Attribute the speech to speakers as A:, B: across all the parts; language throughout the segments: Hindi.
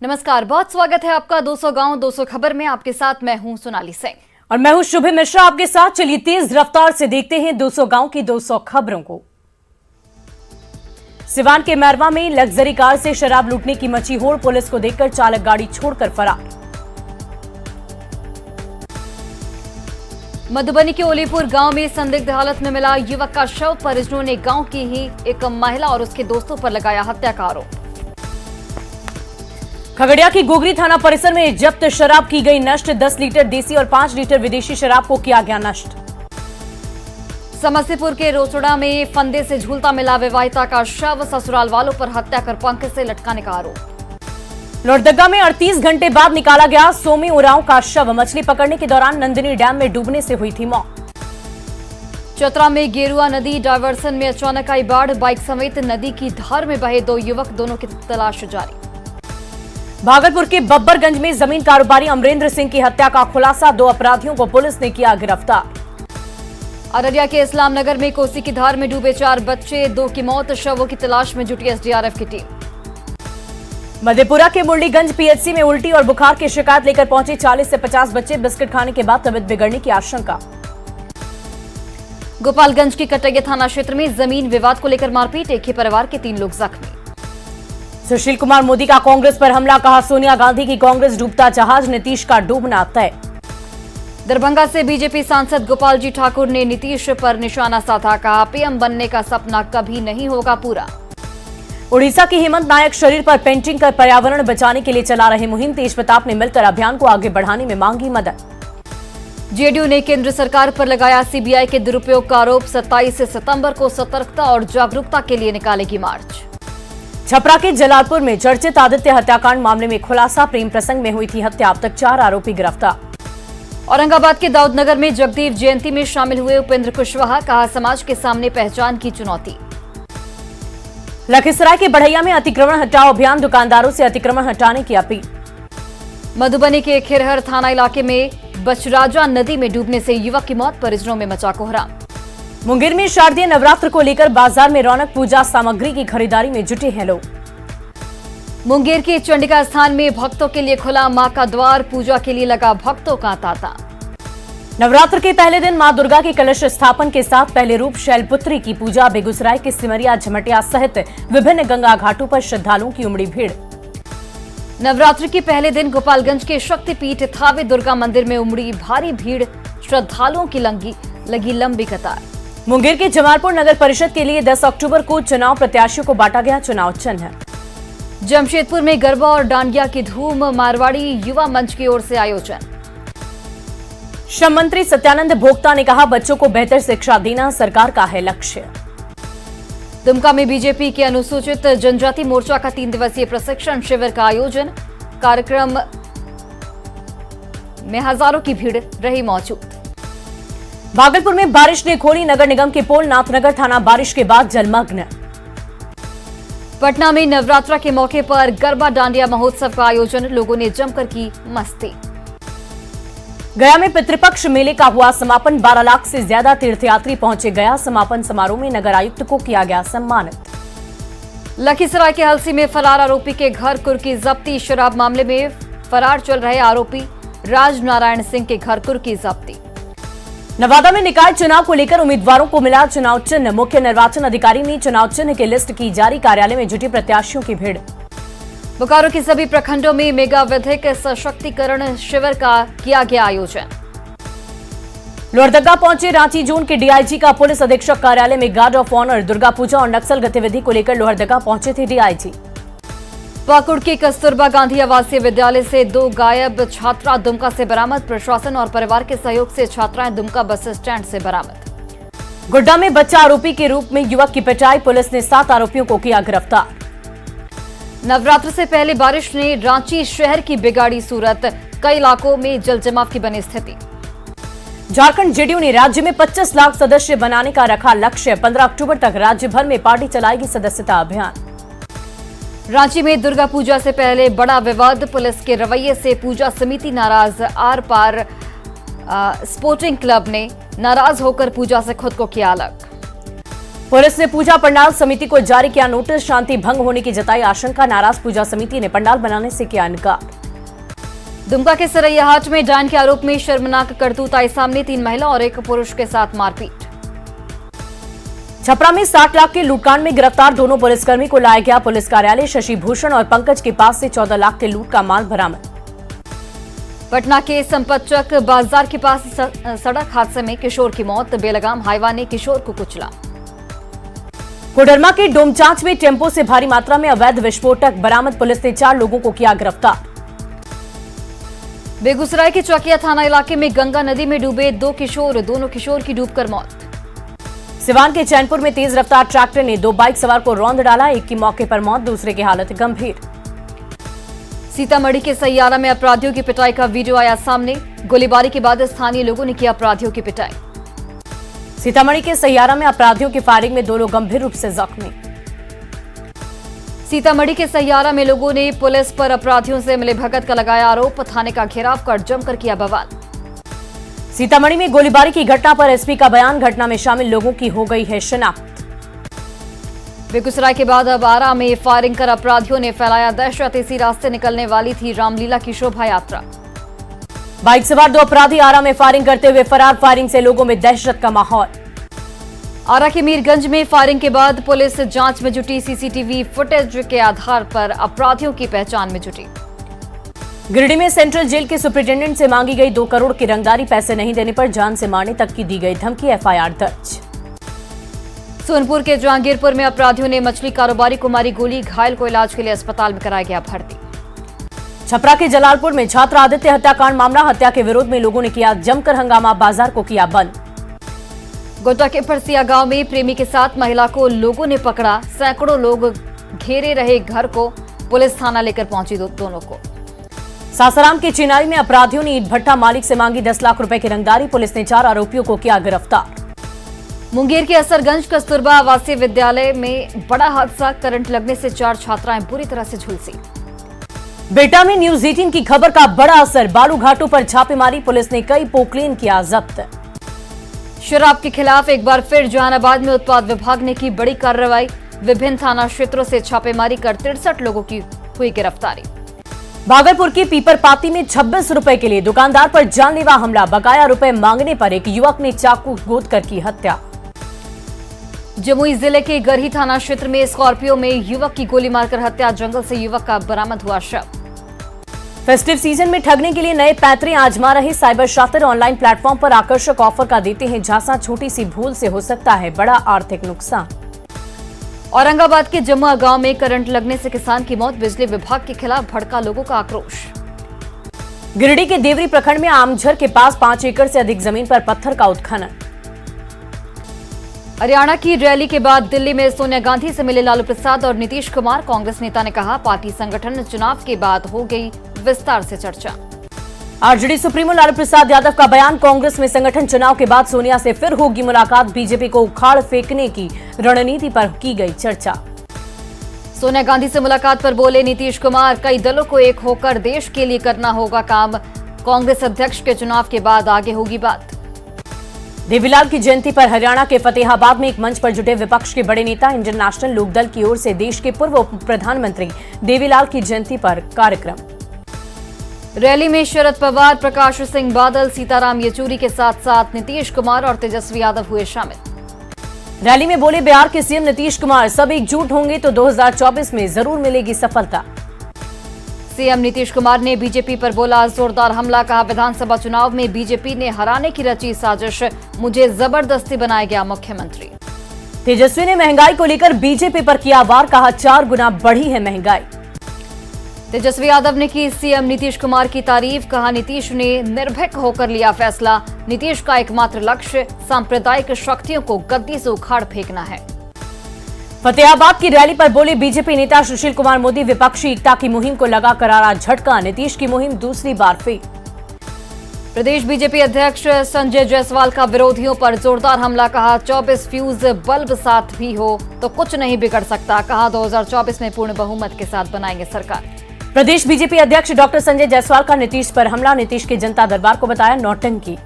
A: नमस्कार, बहुत स्वागत है आपका 200 गांव 200 खबर में। आपके साथ मैं हूं सोनाली सिंह
B: और मैं हूं शुभ मिश्रा आपके साथ। चलिए तेज रफ्तार से देखते हैं 200 गांव की 200 खबरों को। सिवान के मैरवा में लग्जरी कार से शराब लूटने की मची होड़, पुलिस को देखकर चालक गाड़ी छोड़कर फरार।
A: मधुबनी के ओलीपुर गांव में संदिग्ध हालत में मिला युवक का शव, परिजनों ने गांव की ही एक महिला और उसके दोस्तों पर लगाया हत्या का आरोप।
B: खगड़िया की गोगरी थाना परिसर में जब्त शराब की गई नष्ट, 10 लीटर देसी और 5 लीटर विदेशी शराब को किया गया नष्ट।
A: समस्तीपुर के रोसड़ा में फंदे से झूलता मिला विवाहिता का शव, ससुराल वालों पर हत्या कर पंख से लटकाने का आरोप।
B: लोहरदगा में 38 घंटे बाद निकाला गया सोमी उरांव का शव, मछली पकड़ने के दौरान नंदिनी डैम में डूबने से हुई थी मौत।
A: चतरा में गेरुआ नदी डायवर्सन में अचानक आई बाढ़, बाइक समेत नदी की धार में बहे 2 युवक, दोनों की तलाश जारी।
B: भागलपुर के बब्बरगंज में जमीन कारोबारी अमरेंद्र सिंह की हत्या का खुलासा, 2 अपराधियों को पुलिस ने किया गिरफ्तार।
A: अररिया के इस्लाम नगर में कोसी की धार में डूबे 4 बच्चे, 2 की मौत, शवों की तलाश में जुटी एसडीआरएफ की टीम।
B: मधेपुरा के मुरलीगंज पीएचसी में उल्टी और बुखार की शिकायत लेकर पहुंचे 40 से 50 बच्चे, बिस्किट खाने के बाद तबीयत बिगड़ने की आशंका।
A: गोपालगंज की कटैया थाना क्षेत्र में जमीन विवाद को लेकर मारपीट, एक ही परिवार के 3 लोग जख्मी।
B: सुशील कुमार मोदी का कांग्रेस पर हमला, कहा सोनिया गांधी की कांग्रेस डूबता जहाज, नीतीश का डूबना तय।
A: दरभंगा से बीजेपी सांसद गोपाल जी ठाकुर ने नीतीश पर निशाना साधा, कहा पीएम बनने का सपना कभी नहीं होगा पूरा।
B: उड़ीसा की हेमंत नायक शरीर पर पेंटिंग कर पर्यावरण बचाने के लिए चला रहे मुहिम, तेज प्रताप ने मिलकर अभियान को आगे बढ़ाने में मांगी मदद।
A: जेडीयू ने केंद्र सरकार पर लगाया सीबीआई के दुरुपयोग का आरोप, 27 सितंबर को सतर्कता और जागरूकता के लिए निकालेगी मार्च।
B: छपरा के जलालपुर में चर्चित आदित्य हत्याकांड मामले में खुलासा, प्रेम प्रसंग में हुई थी हत्या, अब तक 4 आरोपी गिरफ्तार।
A: औरंगाबाद के दाऊदनगर में जगदीप जयंती में शामिल हुए उपेंद्र कुशवाहा, कहा समाज के सामने पहचान की चुनौती।
B: लखीसराय के बढ़ैया में अतिक्रमण हटाओ अभियान, दुकानदारों से अतिक्रमण हटाने की अपील।
A: मधुबनी के खिरहर थाना इलाके में बचराजा नदी में डूबने से युवक की मौत, परिजनों में मचा कोहराम।
B: मुंगेर में शारदीय नवरात्र को लेकर बाजार में रौनक, पूजा सामग्री की खरीदारी में जुटे हैं लोग।
A: मुंगेर के चंडिका स्थान में भक्तों के लिए खुला मां का द्वार, पूजा के लिए लगा भक्तों का तांता।
B: नवरात्र के पहले दिन मां दुर्गा के कलश स्थापन के साथ पहले रूप शैलपुत्री की पूजा, बेगूसराय के सिमरिया, झमटिया सहित विभिन्न गंगा घाटों पर श्रद्धालुओं की उमड़ी भीड़।
A: नवरात्र के पहले दिन गोपालगंज के शक्तिपीठ थावे दुर्गा मंदिर में उमड़ी भारी भीड़, श्रद्धालुओं की लगी लंबी कतार।
B: मुंगेर के जमालपुर नगर परिषद के लिए 10 अक्टूबर को चुनाव प्रत्याशियों को बांटा गया चुनाव चिन्ह।
A: जमशेदपुर में गरबा और डांडिया की धूम, मारवाड़ी युवा मंच की ओर से आयोजन।
B: श्रम मंत्री सत्यानंद भोक्ता ने कहा बच्चों को बेहतर शिक्षा देना सरकार का है लक्ष्य।
A: दुमका में बीजेपी के अनुसूचित जनजाति मोर्चा का 3 दिवसीय प्रशिक्षण शिविर का आयोजन, कार्यक्रम में हजारों की भीड़ रही मौजूद।
B: भागलपुर में बारिश ने खोली नगर निगम के पोल, नाथनगर थाना बारिश के बाद जलमग्न।
A: पटना में नवरात्रा के मौके पर गरबा डांडिया महोत्सव का आयोजन, लोगों ने जमकर की मस्ती।
B: गया में पितृपक्ष मेले का हुआ समापन, 12 लाख से ज्यादा तीर्थयात्री पहुंचे गया, समापन समारोह में नगर आयुक्त को किया गया सम्मानित।
A: लखीसराय के हलसी में फरार आरोपी के घर कुर्की जब्ती, शराब मामले में फरार चल रहे आरोपी राज नारायण सिंह के घर कुर्की जब्ती।
B: नवादा में निकाय चुनाव को लेकर उम्मीदवारों को मिला चुनाव चिन्ह, मुख्य निर्वाचन अधिकारी ने चुनाव चिन्ह की लिस्ट की जारी, कार्यालय में जुटी प्रत्याशियों की भीड़। बोकारो के सभी प्रखंडों में मेगा विधिक सशक्तिकरण शिविर का किया गया आयोजन। लोहरदगा पहुंचे रांची जोन के डीआईजी का पुलिस अधीक्षक कार्यालय में guard of honour, Durga Puja और नक्सल गतिविधि को लेकर लोहरदगा पहुंचे थे डीआईजी। पाकुड़ के कस्तूरबा गांधी आवासीय विद्यालय से 2 गायब छात्रा दुमका से बरामद, प्रशासन और परिवार के सहयोग से छात्राएं दुमका बस स्टैंड से बरामद। गोड्डा में बच्चा आरोपी के रूप में युवक की पिटाई, पुलिस ने 7 आरोपियों को किया गिरफ्तार। नवरात्र से पहले बारिश ने रांची शहर की बिगाड़ी सूरत, कई इलाकों में जलजमाव की बनी स्थिति। झारखंड जेडीयू ने राज्य में 25 लाख सदस्य बनाने का रखा लक्ष्य, 15 अक्टूबर तक राज्य भर में पार्टी चलाएगी सदस्यता अभियान। रांची में दुर्गा पूजा से पहले बड़ा विवाद, पुलिस के रवैये से पूजा समिति नाराज, आर पार स्पोर्टिंग क्लब ने नाराज होकर पूजा से खुद को किया अलग। पुलिस ने पूजा पंडाल समिति को जारी किया नोटिस, शांति भंग होने की जताई आशंका, नाराज पूजा समिति ने पंडाल बनाने से किया इनकार।
A: दुमका के सरैयाहाट में डायन के आरोप में शर्मनाक करतूत आई सामने, 3 महिला और 1 पुरुष के साथ मारपीट।
B: छपरा में 60 लाख के लूटकांड में गिरफ्तार 2 पुलिसकर्मी को लाया गया पुलिस कार्यालय, शशि भूषण और पंकज के पास से 14 लाख के लूट का माल बरामद।
A: पटना के संपतचक बाजार के पास सड़क हादसे में किशोर की मौत, बेलगाम हाईवा ने किशोर को कुचला।
B: कोडरमा के डोमचांच में टेम्पो से भारी मात्रा में अवैध विस्फोटक बरामद, पुलिस ने 4 लोगों को किया गिरफ्तार।
A: बेगूसराय के चौकिया थाना इलाके में गंगा नदी में डूबे 2 किशोर, दोनों किशोर की डूबकर मौत।
B: सिवान के चैनपुर में तेज रफ्तार ट्रैक्टर ने 2 बाइक सवार को रौंद डाला, एक की मौके पर मौत, दूसरे की हालत गंभीर।
A: सीतामढ़ी के सैयारा में अपराधियों की पिटाई का वीडियो आया सामने, गोलीबारी के बाद स्थानीय लोगों ने किया अपराधियों की पिटाई।
B: सीतामढ़ी के सैयारा में अपराधियों की फायरिंग में 2 लोग गंभीर रूप से जख्मी।
A: सीतामढ़ी के सैयारा में लोगों ने पुलिस पर अपराधियों से मिलीभगत का लगाया आरोप, थाने का घेराव कर जमकर किया बवाल।
B: सीतामढ़ी में गोलीबारी की घटना पर एसपी का बयान, घटना में शामिल लोगों की हो गई है शिनाख्त।
A: बेगूसराय के बाद अब आरा में फायरिंग कर अपराधियों ने फैलाया दहशत, इसी रास्ते निकलने वाली थी रामलीला की शोभा यात्रा।
B: बाइक सवार 2 अपराधी आरा में फायरिंग करते हुए फरार, फायरिंग से लोगों में दहशत का माहौल।
A: आरा के मीरगंज में फायरिंग के बाद पुलिस जांच में जुटी, सीसीटीवी फुटेज के आधार पर अपराधियों की पहचान में जुटी।
B: गिरिडीह में सेंट्रल जेल के सुपरिटेंडेंट से मांगी गई 2 करोड़ की रंगदारी, पैसे नहीं देने पर जान से मारने तक की दी गई धमकी, एफआईआर दर्ज।
A: सोनपुर के जहांगीरपुर में अपराधियों ने मछली कारोबारी को मारी गोली, घायल को इलाज के लिए अस्पताल में कराया गया भर्ती।
B: छपरा के जलालपुर में छात्र आदित्य हत्याकांड मामला, हत्या के विरोध में लोगों ने किया जमकर हंगामा, बाजार को किया बंद।
A: गोड्डा के परसिया गांव में प्रेमी के साथ महिला को लोगों ने पकड़ा, सैकड़ों लोग घेरे रहे घर को, पुलिस थाना लेकर पहुंची दोनों को।
B: सासाराम के चिनारी में अपराधियों ने ईंट भट्टा मालिक से मांगी 10 लाख रुपए की रंगदारी, पुलिस ने 4 आरोपियों को किया गिरफ्तार।
A: मुंगेर के असरगंज कस्तूरबा आवासीय विद्यालय में बड़ा हादसा, करंट लगने से 4 छात्राएं बुरी तरह से झुलसी।
B: बेटा में न्यूज 18 की खबर का बड़ा असर, बालू घाटों पर छापेमारी, पुलिस ने कई पोकलेन किया जब्त।
A: शराब के खिलाफ एक बार फिर जहानाबाद में उत्पाद विभाग ने की बड़ी कार्रवाई, विभिन्न थाना क्षेत्रों से छापेमारी कर 63 लोगों की हुई गिरफ्तारी।
B: भागलपुर की पीपरपाती में 26 रुपए के लिए दुकानदार पर जानलेवा हमला, बकाया रुपए मांगने पर एक युवक ने चाकू गोद कर की हत्या।
A: जमुई जिले के गरही थाना क्षेत्र में स्कॉर्पियो में युवक की गोली मारकर हत्या, जंगल से युवक का बरामद हुआ शव।
B: फेस्टिव सीजन में ठगने के लिए नए पैतरे आजमा रहे साइबर शातिर, ऑनलाइन प्लेटफॉर्म पर आकर्षक ऑफर का देते हैं झांसा, छोटी सी भूल से हो सकता है बड़ा आर्थिक नुकसान।
A: औरंगाबाद के जमुआ गांव में करंट लगने से किसान की मौत, बिजली विभाग के खिलाफ भड़का लोगों का आक्रोश।
B: गिरिडीह के देवरी प्रखंड में आमझर के पास 5 एकड़ से अधिक जमीन पर पत्थर का उत्खनन।
A: हरियाणा की रैली के बाद दिल्ली में सोनिया गांधी से मिले लालू प्रसाद और नीतीश कुमार, कांग्रेस नेता ने कहा पार्टी संगठन चुनाव के बाद हो गई विस्तार से चर्चा।
B: आरजेडी सुप्रीमो लालू प्रसाद यादव का बयान, कांग्रेस में संगठन चुनाव के बाद सोनिया से फिर होगी मुलाकात, बीजेपी को उखाड़ फेंकने की रणनीति पर की गई चर्चा।
A: सोनिया गांधी से मुलाकात पर बोले नीतीश कुमार, कई दलों को एक होकर देश के लिए करना होगा काम, कांग्रेस अध्यक्ष के चुनाव के बाद आगे होगी बात।
B: देवीलाल की जयंती पर हरियाणा के फतेहाबाद में एक मंच पर जुटे विपक्ष के बड़े नेता, इंडियन नेशनल लोकदल की ओर से देश के पूर्व उप प्रधानमंत्री देवीलाल की जयंती पर कार्यक्रम।
A: रैली में शरद पवार, प्रकाश सिंह बादल, सीताराम येचुरी के साथ साथ नीतीश कुमार और तेजस्वी यादव हुए शामिल।
B: रैली में बोले बिहार के सीएम नीतीश कुमार, सब एकजुट होंगे तो 2024 में जरूर मिलेगी सफलता।
A: सीएम नीतीश कुमार ने बीजेपी पर बोला जोरदार हमला, कहा विधानसभा चुनाव में बीजेपी ने हराने की रची साजिश, मुझे जबरदस्ती बनाया गया मुख्यमंत्री।
B: तेजस्वी ने महंगाई को लेकर बीजेपी पर किया वार, कहा 4 गुना बढ़ी है महंगाई।
A: तेजस्वी यादव ने की सीएम नीतीश कुमार की तारीफ, कहा नीतीश ने निर्भीक होकर लिया फैसला, नीतीश का एकमात्र लक्ष्य सांप्रदायिक शक्तियों को गद्दी से उखाड़ फेंकना है।
B: फतेहाबाद की रैली पर बोले बीजेपी नेता सुशील कुमार मोदी, विपक्षी एकता की मुहिम को लगा करारा झटका, नीतीश की मुहिम दूसरी बार फेल।
A: प्रदेश बीजेपी अध्यक्ष संजय जायसवाल का विरोधियों पर जोरदार हमला, कहा 24 फ्यूज बल्ब साथ भी हो तो कुछ नहीं बिगड़ सकता, कहा 2024 में पूर्ण बहुमत के साथ बनाएंगे सरकार।
B: प्रदेश बीजेपी अध्यक्ष डॉक्टर संजय जायसवाल का नीतीश पर हमला, नीतीश के जनता दरबार को बताया नौटंकी।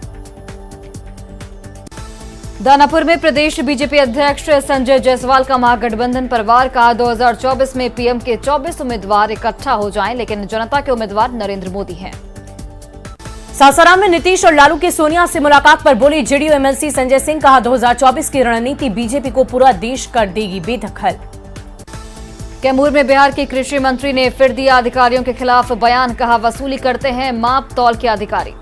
A: दानापुर में प्रदेश बीजेपी अध्यक्ष संजय जायसवाल का महागठबंधन पर वार। कहा 2024 में पीएम के 24 उम्मीदवार इकट्ठा हो जाएं, लेकिन जनता के उम्मीदवार नरेंद्र मोदी हैं।
B: सासाराम में नीतीश और लालू की सोनिया से मुलाकात पर बोली जेडीयू एमएलसी संजय सिंह। कहा 2024 की रणनीति बीजेपी को पूरा देश कर देगी बेदखल।
A: कैमूर में बिहार के कृषि मंत्री ने फिर दिया अधिकारियों के खिलाफ बयान। कहा वसूली करते हैं माप तौल के अधिकारी।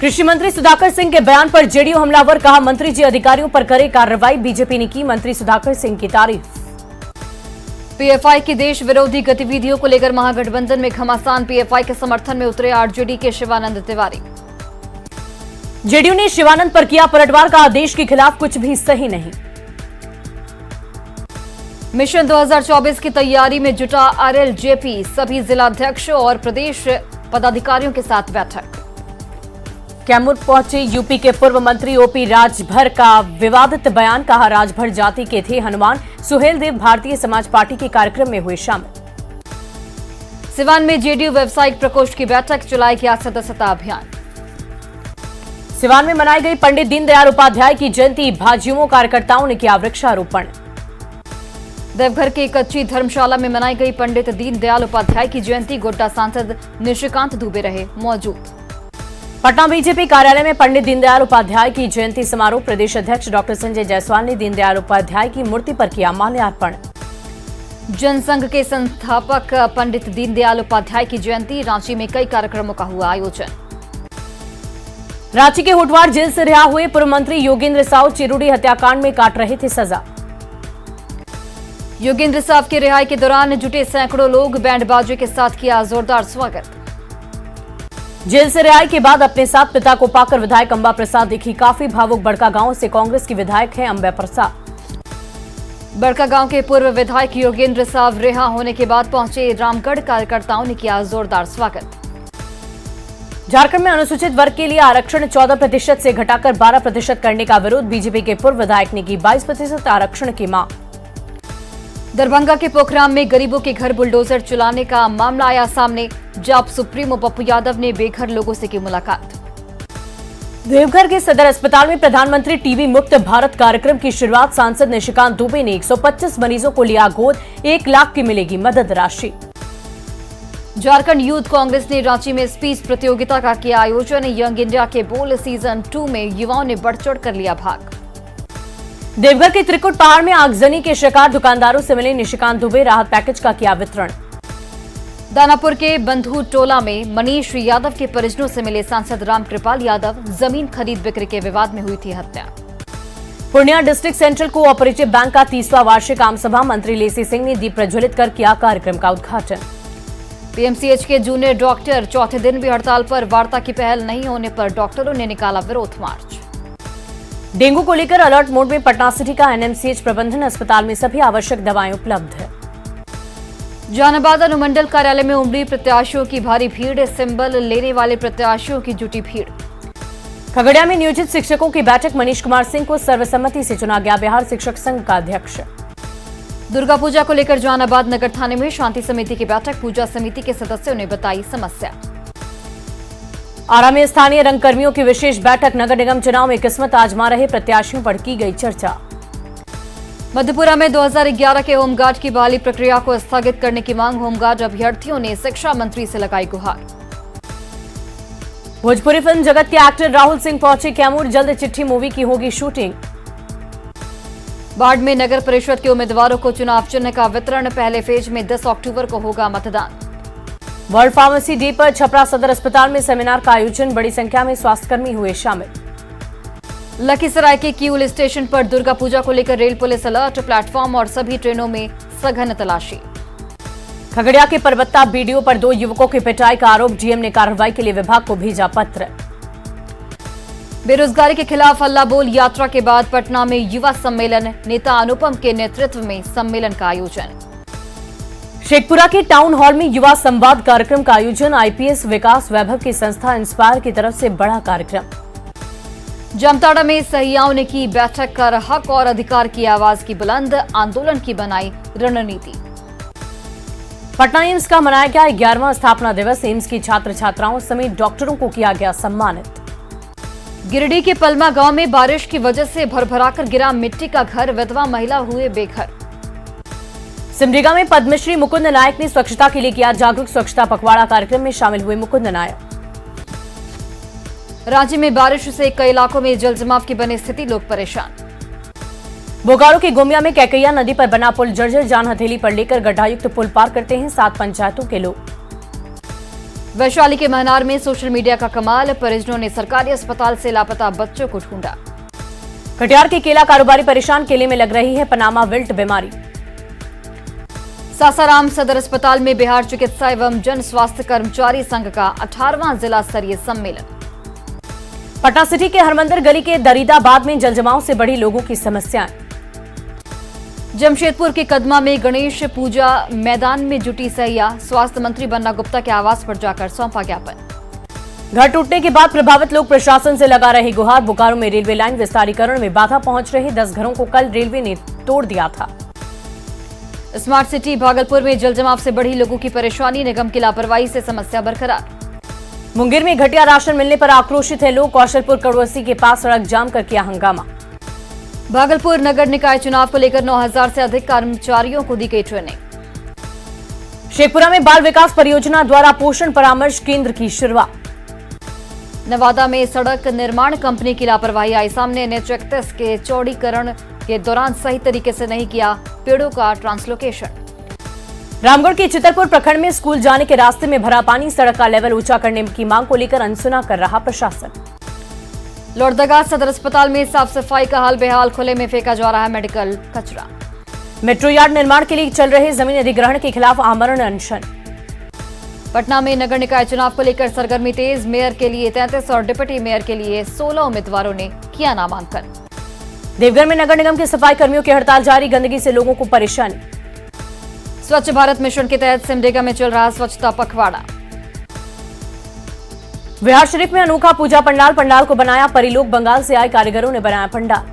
B: कृषि मंत्री सुधाकर सिंह के बयान पर जेडीयू हमलावर। कहा मंत्री जी अधिकारियों पर करे कार्रवाई। बीजेपी ने की मंत्री सुधाकर सिंह की तारीफ।
A: पीएफआई की देश विरोधी गतिविधियों को लेकर महागठबंधन में घमासान। पीएफआई के समर्थन में उतरे आरजेडी के शिवानंद तिवारी।
B: जेडीयू ने शिवानंद पर किया पलटवार। कहा देश के खिलाफ कुछ भी सही नहीं।
A: मिशन 2024 की तैयारी में जुटा आरएलजेपी। सभी जिलाध्यक्षों और प्रदेश पदाधिकारियों के साथ बैठक।
B: कैमूर पहुंचे यूपी के पूर्व मंत्री ओपी राजभर का विवादित बयान। कहा राजभर जाति के थे हनुमान। सुहेल देव भारतीय समाज पार्टी के कार्यक्रम में हुए शामिल।
A: सिवान में जेडीयू व्यावसायिक प्रकोष्ठ की बैठक। चलाया गया सदस्यता अभियान।
B: सिवान में मनाई गई पंडित दीनदयाल उपाध्याय की जयंती। भाजयुमो कार्यकर्ताओं ने किया वृक्षारोपण।
A: देवघर की कच्ची धर्मशाला में मनाई गई पंडित दीनदयाल उपाध्याय की जयंती। गोड्डा सांसद निशिकांत दुबे रहे मौजूद।
B: पटना बीजेपी कार्यालय में पंडित दीनदयाल उपाध्याय की जयंती समारोह। प्रदेश अध्यक्ष डॉक्टर संजय जायसवाल ने दीनदयाल उपाध्याय की मूर्ति पर किया माल्यार्पण।
A: जनसंघ के संस्थापक पंडित दीनदयाल उपाध्याय की जयंती। रांची में कई कार्यक्रमों का हुआ आयोजन।
B: रांची के होटवार जेल से रिहा हुए पूर्व मंत्री योगेंद्र साव चिरुडी हत्याकांड में काट रहे थे सजा।
A: योगेंद्र साव की रिहाई के दौरान जुटे सैकड़ों लोग। बैंड बाजे के साथ किया जोरदार स्वागत।
B: जेल से रिहाई के बाद अपने साथ पिता को पाकर विधायक अंबा प्रसाद दिखी काफी भावुक। बड़का गांव से कांग्रेस की विधायक है अंबा प्रसाद।
A: बड़का गांव के पूर्व विधायक योगेंद्र साव रिहा होने के बाद पहुंचे रामगढ़। कार्यकर्ताओं ने किया जोरदार स्वागत।
B: झारखंड में अनुसूचित वर्ग के लिए आरक्षण 14% से घटाकर 12% करने का विरोध। बीजेपी के पूर्व विधायक ने की 22% आरक्षण की मांग।
A: दरभंगा के पोखराम में गरीबों के घर बुलडोजर चलाने का मामला आया सामने। जाप सुप्रीमो पप्पू यादव ने बेघर लोगों से की मुलाकात।
B: देवघर के सदर अस्पताल में प्रधानमंत्री टीबी मुक्त भारत कार्यक्रम की शुरुआत। सांसद निशिकांत दुबे ने 125 मरीजों को लिया गोद। 1 लाख की मिलेगी मदद राशि।
A: झारखंड यूथ कांग्रेस ने रांची में स्पीच प्रतियोगिता का किया आयोजन। यंग इंडिया के बोल सीजन 2 में युवाओं ने बढ़ चढ़ कर लिया भाग।
B: देवघर के त्रिकुट पहाड़ में आगजनी के शिकार दुकानदारों से मिले निशिकांत दुबे। राहत पैकेज का किया वितरण।
A: दानापुर के बंधु टोला में मनीष यादव के परिजनों से मिले सांसद रामकृपाल यादव। जमीन खरीद बिक्री के विवाद में हुई थी हत्या।
B: Purnia district central cooperative bank का 30वां वार्षिक आमसभा। मंत्री लेसी सिंह ने दीप प्रज्वलित कर किया कार्यक्रम का उद्घाटन।
A: पीएमसीएच के जूनियर डॉक्टर चौथे दिन भी हड़ताल पर। वार्ता की पहल नहीं होने पर डॉक्टरों ने निकाला विरोध मार्च।
B: डेंगू को लेकर अलर्ट मोड में पटना सिटी का एनएमसीएच प्रबंधन। अस्पताल में सभी आवश्यक दवाएं उपलब्ध है।
A: जहानाबाद अनुमंडल कार्यालय में उमड़ी प्रत्याशियों की भारी भीड़। सिंबल लेने वाले प्रत्याशियों की जुटी भीड़।
B: खगड़िया में नियोजित शिक्षकों की बैठक। मनीष कुमार सिंह को सर्वसम्मति से चुना गया बिहार शिक्षक संघ का अध्यक्ष।
A: दुर्गा पूजा को लेकर जहानाबाद नगर थाने में शांति समिति की बैठक। पूजा समिति के सदस्यों ने बताई समस्या।
B: आरा में स्थानीय रंगकर्मियों की विशेष बैठक। नगर निगम चुनाव में किस्मत आजमा रहे प्रत्याशियों पर की गई चर्चा।
A: मधेपुरा में 2011 के होमगार्ड की बहाली प्रक्रिया को स्थगित करने की मांग। होमगार्ड अभ्यर्थियों ने शिक्षा मंत्री से लगाई गुहार।
B: भोजपुरी फिल्म जगत के एक्टर राहुल सिंह पहुंचे कैमूर। जल्द चिट्ठी मूवी की होगी शूटिंग।
A: बाढ़ में नगर परिषद के उम्मीदवारों को चुनाव चिन्ह का वितरण। पहले फेज में 10 अक्टूबर को होगा मतदान।
B: वर्ल्ड फार्मेसी डे पर छपरा सदर अस्पताल में सेमिनार का आयोजन। बड़ी संख्या में स्वास्थ्यकर्मी हुए शामिल।
A: लखीसराय के किऊल स्टेशन पर दुर्गा पूजा को लेकर रेल पुलिस अलर्ट। प्लेटफॉर्म और सभी ट्रेनों में सघन तलाशी।
B: खगड़िया के परबत्ता बीडीओ पर 2 युवकों की पिटाई का आरोप। डीएम ने कार्रवाई के लिए विभाग को भेजा पत्र।
A: बेरोजगारी के खिलाफ हल्ला बोल यात्रा के बाद पटना में युवा सम्मेलन। नेता अनुपम के नेतृत्व में सम्मेलन का आयोजन।
B: शेखपुरा के टाउन हॉल में युवा संवाद कार्यक्रम का आयोजन। आईपीएस विकास वैभव की संस्था इंस्पायर की तरफ से बड़ा कार्यक्रम।
A: जामताड़ा में सहियाओं ने की बैठक कर हक और अधिकार की आवाज की बुलंद। आंदोलन की बनाई रणनीति।
B: पटना एम्स का मनाया गया 11वां स्थापना दिवस। एम्स की छात्र छात्राओं समेत डॉक्टरों को किया गया सम्मानित।
A: गिरिडीह के पलमा गांव में बारिश की वजह से भरभराकर गिरा मिट्टी का घर, विधवा महिला हुए बेघर।
B: सिमडेगा में पद्मश्री मुकुंद नायक ने स्वच्छता के लिए किया जागरूक, स्वच्छता पखवाड़ा कार्यक्रम में शामिल हुए मुकुंद नायक।
A: रांची में बारिश से कई इलाकों में जल जमाव की बनी स्थिति, लोग परेशान।
B: बोकारो के गोमिया में कैकैया नदी पर बना पुल जर्जर, जान हथेली पर लेकर गड्ढायुक्त पुल पार करते हैं 7 पंचायतों के लोग।
A: वैशाली के महनार में सोशल मीडिया का कमाल, परिजनों ने सरकारी अस्पताल से लापता बच्चों को ढूंढा।
B: कटिहार के केला कारोबारी परेशान, केले में लग रही है पनामा विल्ट बीमारी।
A: सासाराम सदर अस्पताल में बिहार चिकित्सा एवं जन स्वास्थ्य कर्मचारी संघ का 18वां जिला स्तरीय सम्मेलन।
B: पटना सिटी के हरमंदिर गली के दरीदाबाद में जलजमाव से बढ़ी लोगों की समस्याएं।
A: जमशेदपुर के कदमा में गणेश पूजा मैदान में जुटी सैया, स्वास्थ्य मंत्री बन्ना गुप्ता के आवास पर जाकर सौंपा ज्ञापन।
B: घर टूटने के बाद प्रभावित लोग प्रशासन से लगा रहे गुहार। बोकारो में रेलवे लाइन विस्तारीकरण में बाधा पहुंच रही 10 घरों को कल रेलवे ने तोड़ दिया था।
A: स्मार्ट सिटी भागलपुर में जलजमाव से बढ़ी लोगों की परेशानी, निगम की लापरवाही से समस्या बरकरार।
B: मुंगेर में घटिया राशन मिलने पर आक्रोशित है लोग, कौशलपुर कड़वसी के पास सड़क जाम कर किया हंगामा।
A: भागलपुर नगर निकाय चुनाव को लेकर 9000 से अधिक कर्मचारियों को दी गई ट्रेनिंग।
B: शेखपुरा में बाल विकास परियोजना द्वारा पोषण परामर्श केंद्र की शुरुआत।
A: नवादा में सड़क निर्माण कंपनी की लापरवाही आई सामने, NH31 के चौड़ीकरण के दौरान सही तरीके से नहीं किया पेड़ों का ट्रांसलोकेशन।
B: रामगढ़ के चितरपुर प्रखंड में स्कूल जाने के रास्ते में भरा पानी, सड़क का लेवल ऊंचा करने की मांग को लेकर अनसुना कर रहा प्रशासन।
A: लोहरदगा सदर अस्पताल में साफ सफाई का हाल बेहाल, खुले में फेंका जा रहा है मेडिकल कचरा।
B: मेट्रो यार्ड निर्माण के लिए चल रहे जमीन अधिग्रहण के खिलाफ आमरण अनशन।
A: पटना में नगर निकाय चुनाव को लेकर सरगर्मी तेज, मेयर के लिए 33 और डिप्टी मेयर के लिए 16 उम्मीदवारों ने किया नामांकन।
B: देवघर में नगर निगम के सफाई कर्मियों की हड़ताल जारी, गंदगी से लोगों को परेशानी।
A: स्वच्छ भारत मिशन के तहत सिमडेगा में चल रहा स्वच्छता पखवाड़ा।
B: बिहार शरीफ में अनोखा पूजा पंडाल, पंडाल को बनाया परिलोक, बंगाल से आए कारीगरों ने बनाया पंडाल।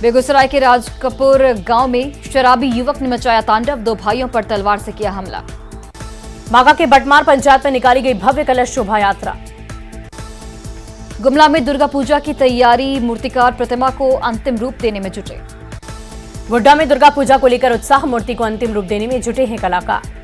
A: बेगूसराय के राजकपूर गांव में शराबी युवक ने मचाया तांडव, 2 भाइयों पर तलवार से किया हमला।
B: बांका के बटमार पंचायत में निकाली गई भव्य कलश शोभा यात्रा।
A: गुमला में दुर्गा पूजा की तैयारी, मूर्तिकार प्रतिमा को अंतिम रूप देने में जुटे।
B: गोड्डा में दुर्गा पूजा को लेकर उत्साह, मूर्ति को अंतिम रूप देने में जुटे हैं कलाकार।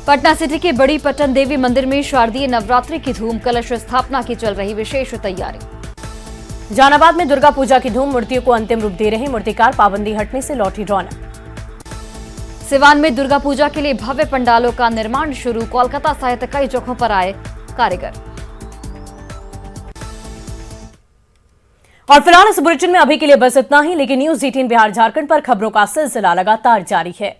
A: पटना सिटी के बड़ी पट्टन देवी मंदिर में शारदीय नवरात्रि की धूम, कलश स्थापना की चल रही विशेष तैयारी।
B: जहानाबाद में दुर्गा पूजा की धूम, मूर्तियों को अंतिम रूप दे रहे मूर्तिकार, पाबंदी हटने से लौटी रौनक।
A: सिवान में दुर्गा पूजा के लिए भव्य पंडालों का निर्माण शुरू, कोलकाता सहित कई जगहों पर आए कारीगर। और फिलहाल इस बुलेटिन में अभी के लिए बस इतना ही, लेकिन न्यूज़ 18 बिहार झारखंड पर खबरों का सिलसिला लगातार जारी है।